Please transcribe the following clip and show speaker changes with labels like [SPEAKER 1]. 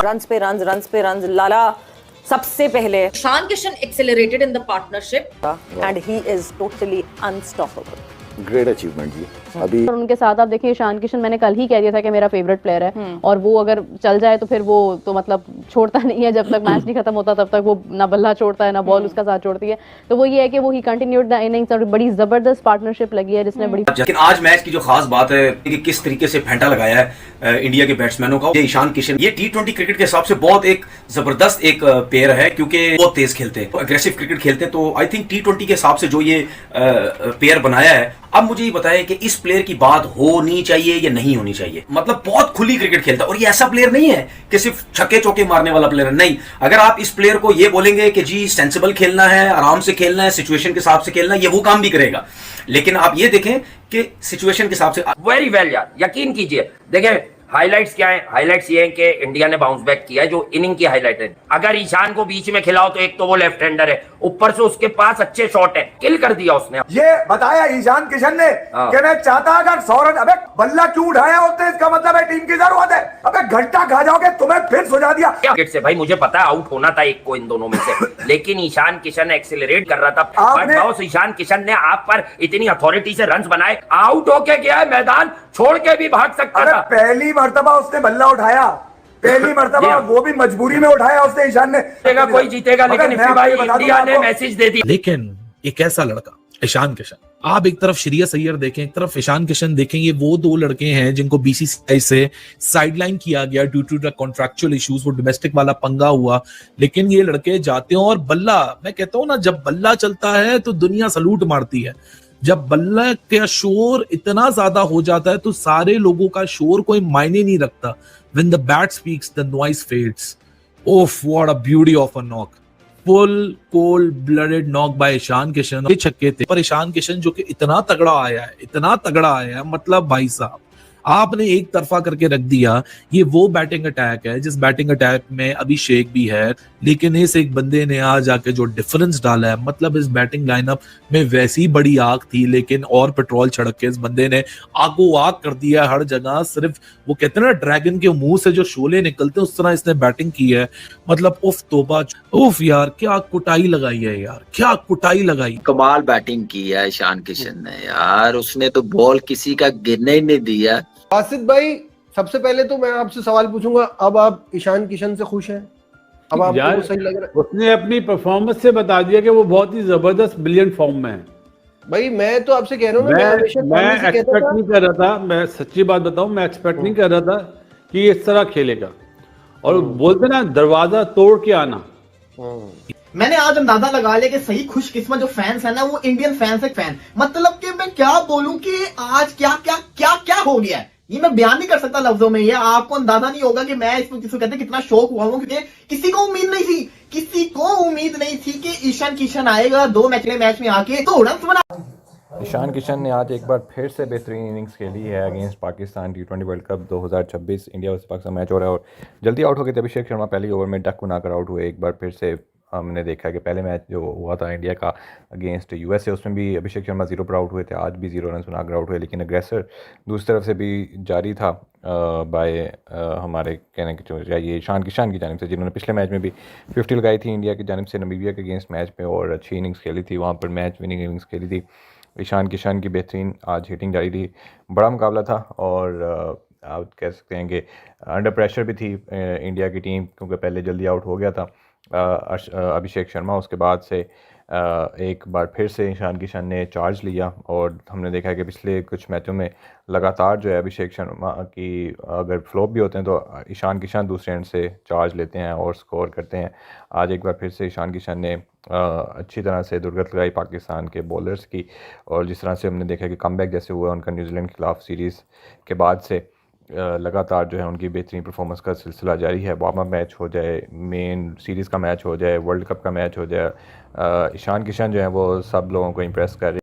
[SPEAKER 1] Runs पे runs लाला सबसे पहले
[SPEAKER 2] Ishan Kishan accelerated in the partnership
[SPEAKER 1] and he is totally unstoppable.
[SPEAKER 3] Great achievement जी। अभी
[SPEAKER 4] और उनके साथ आप देखिए ईशान किशन, मैंने कल ही कह दिया था कि मेरा फेवरेट प्लेयर है और वो अगर चल जाए तो फिर वो तो मतलब छोड़ता नहीं है, जब तक मैच नहीं खत्म होता तब तक वो ना बल्ला छोड़ता है ना बॉल उसका साथ छोड़ती है। तो वो ये है कि वो ही कंटिन्यूड द इनिंग्स और बड़ी जबरदस्त पार्टनरशिप लगी है जिसने बड़ी।
[SPEAKER 5] लेकिन आज मैच की जो खास बात है कि किस तरीके से फेंटा लगाया है इंडिया के बैट्समैनों का, ये ईशान किशन ये T20 क्रिकेट के हिसाब से बहुत एक जबरदस्त एक प्लेयर है, क्योंकि बहुत तेज खेलते हैं, अग्रेसिव क्रिकेट खेलते हैं। तो आई थिंक T20 के हिसाब से जो ये प्लेयर बनाया है, अब मुझे ये बताएं कि इस प्लेयर की बात होनी चाहिए या नहीं होनी चाहिए। मतलब बहुत खुली क्रिकेट खेलता है और ये ऐसा प्लेयर नहीं है कि सिर्फ छक्के चौके मारने वाला प्लेयर है, नहीं। अगर आप इस प्लेयर को ये बोलेंगे कि जी सेंसिबल खेलना है, आराम से खेलना है, सिचुएशन के हिसाब से खेलना है, ये वो काम भी करेगा। लेकिन आप ये देखें कि सिचुएशन के हिसाब से
[SPEAKER 6] वेरी वेल यार, यकीन कीजिए। देखें हाइलाइट्स क्या है, हाइलाइट्स ये हैं कि इंडिया ने बाउंस बैक किया है, जो इनिंग की हाइलाइट है। अगर ईशान को बीच में खिलाओ तो एक तो वो लेफ्ट हैंडर है, ऊपर से उसके पास अच्छे शॉट है, किल कर दिया उसने।
[SPEAKER 7] ये बताया ईशान किशन ने कि मैं चाहता अगर 100 रन, अबे बल्ला क्यों उठाया होते, इसका मतलब है टीम की जरूरत है। अबे घंटा खा जाओगे, तुम्हें फिर सुझा दिया
[SPEAKER 6] से भाई मुझे पता है आउट होना था एक को इन दोनों में से, लेकिन ईशान किशन ने एक्सेलरेट कर रहा था। बट बॉस ईशान किशन ने आप पर इतनी अथॉरिटी से रन्स बनाए, आउट होके गया है, मैदान छोड़ के भी भाग सकता था।
[SPEAKER 7] पहली मर्तबा उसने बल्ला उठाया, पहली मर्तबा, वो भी मजबूरी में उठाया उसने ईशान ने।
[SPEAKER 6] जीतेगा कोई जीतेगा, लेकिन भाई इंडिया ने मैसेज दे दिया।
[SPEAKER 8] लेकिन एक ऐसा लड़का ईशान किशन, आप एक तरफ श्रेयस अय्यर देखें, एक तरफ ईशान किशन देखें, ये वो दो लड़के हैं जिनको बीसीसीआई से साइडलाइन किया गया due to the contractual issues, वो डोमेस्टिक वाला पंगा हुआ। लेकिन ये लड़के जाते हैं और बल्ला, मैं कहता हूं ना, जब बल्ला चलता है तो दुनिया सलूट मारती है। जब बल्ला का शोर इतना ज्यादा हो जाता है तो सारे लोगों का शोर कोई मायने नहीं रखता। When the bat speaks, the noise fades. Oof, what a beauty of a knock. Full cold-blooded knock by Ishan Kishan. ये छक्के थे, पर ईशान किशन जो कि इतना तगड़ा आया है, इतना तगड़ा आया है, मतलब भाई साहब आपने एक तरफा करके रख दिया। ये वो बैटिंग अटैक है जिस बैटिंग अटैक में अभिषेक भी है, लेकिन इस एक बंदे ने आज आके जो डिफरेंस डाला है, मतलब इस बैटिंग लाइनअप में वैसी बड़ी आग थी, लेकिन और पेट्रोल छिड़क के इस बंदे ने आगो आग कर दिया हर जगह। सिर्फ वो कहते हैं ना ड्रैगन के मुंह से जो शोले निकलते हैं, उस तरह इसने बैटिंग की है। मतलब उफ तोबा, उफ यार, क्या कुटाई लगाई है यार, क्या कुटाई लगाई।
[SPEAKER 9] कमाल बैटिंग की है ईशान किशन ने यार, उसने तो बॉल किसी का गिरने ही नहीं दिया।
[SPEAKER 10] आसिफ भाई, सबसे पहले तो मैं आपसे सवाल पूछूंगा, अब आप ईशान किशन से खुश हैं? अब आपको सही लग रहा है?
[SPEAKER 11] उसने अपनी परफॉर्मेंस से बता दिया कि वो बहुत ही जबरदस्त ब्रिलियंट फॉर्म में है।
[SPEAKER 10] भाई मैं तो आपसे कह रहा हूँ,
[SPEAKER 11] मैं एक्सपेक्ट नहीं कर रहा था, मैं सच्ची बात बताऊं, मैं एक्सपेक्ट नहीं कर रहा था कि इस तरह खेलेगा। और बोलते ना, दरवाजा तोड़ के आना।
[SPEAKER 12] मैंने आज अंदाजा लगा लिया कि सही खुशकिस्मत जो फैंस है ना, वो इंडियन फैंस है। फैन मतलब कि मैं क्या बोलूं कि आज क्या क्या क्या क्या हो गया है, ये मैं बयान नहीं कर सकता लफ्जों में। ये आपको अंदाजा नहीं होगा कि मैं इसको जिसको कहते हैं कितना शौक हुआ हूं, क्योंकि किसी को उम्मीद नहीं थी, किसी को उम्मीद नहीं थी कि ईशान किशन आएगा 2 मैच में आके तो रन बना।
[SPEAKER 13] ईशान किशन ने आज एक बार फिर से बेहतरीन इनिंग्स खेली है against Pakistan T20 world cup 2026। India versus Pakistan match हो रहा है और जल्दी आउट हो गए थे अभिषेक शर्मा, पहली ओवर में डक बनाकर आउट हुए। एक बार फिर से हमने देखा कि पहले मैच जो हुआ था इंडिया का अगेंस्ट यूएसए, उसमें भी अभिषेक शर्मा 0 पर आउट हुए थे, आज भी 0 रन बनाकर आउट हुए। लेकिन अग्रेसर दूसरी तरफ से भी जारी था बाय हमारे कहने की ये ईशान किशन की जानिब से, जिन्होंने पिछले मैच में भी 50 लगाई थी इंडिया की जानिब से नामीबिया के अगेंस्ट मैच में और अच्छी इनिंग्स खेली थी, वहाँ पर मैच विनिंग इनिंग्स खेली थी। ईशान किशन की बेहतरीन आज हिटिंग जारी थी, बड़ा मुकाबला था और आप कह सकते हैं कि अंडर प्रेशर भी थी इंडिया की टीम, क्योंकि पहले जल्दी आउट हो गया था अभिषेक शर्मा। उसके बाद से एक बार फिर से ईशान किशन ने चार्ज लिया और हमने देखा है कि पिछले कुछ मैचों में लगातार जो है अभिषेक शर्मा की अगर फ्लॉप भी होते हैं तो ईशान किशन दूसरे एंड से चार्ज लेते हैं और स्कोर करते हैं। आज एक बार फिर से ईशान किशन ने अच्छी तरह से दुर्गत लगाई पाकिस्तान के बॉलर्स की, और जिस तरह से हमने देखा कि कमबैक जैसे हुआ उनका न्यूजीलैंड के खिलाफ सीरीज़ के बाद से लगातार जो है उनकी बेहतरीन परफॉर्मेंस का सिलसिला जारी है। वार्म अप मैच हो जाए, मेन सीरीज़ का मैच हो जाए, वर्ल्ड कप का मैच हो जाए, ईशान किशन जो है वो सब लोगों को इम्प्रेस कर रहे हैं।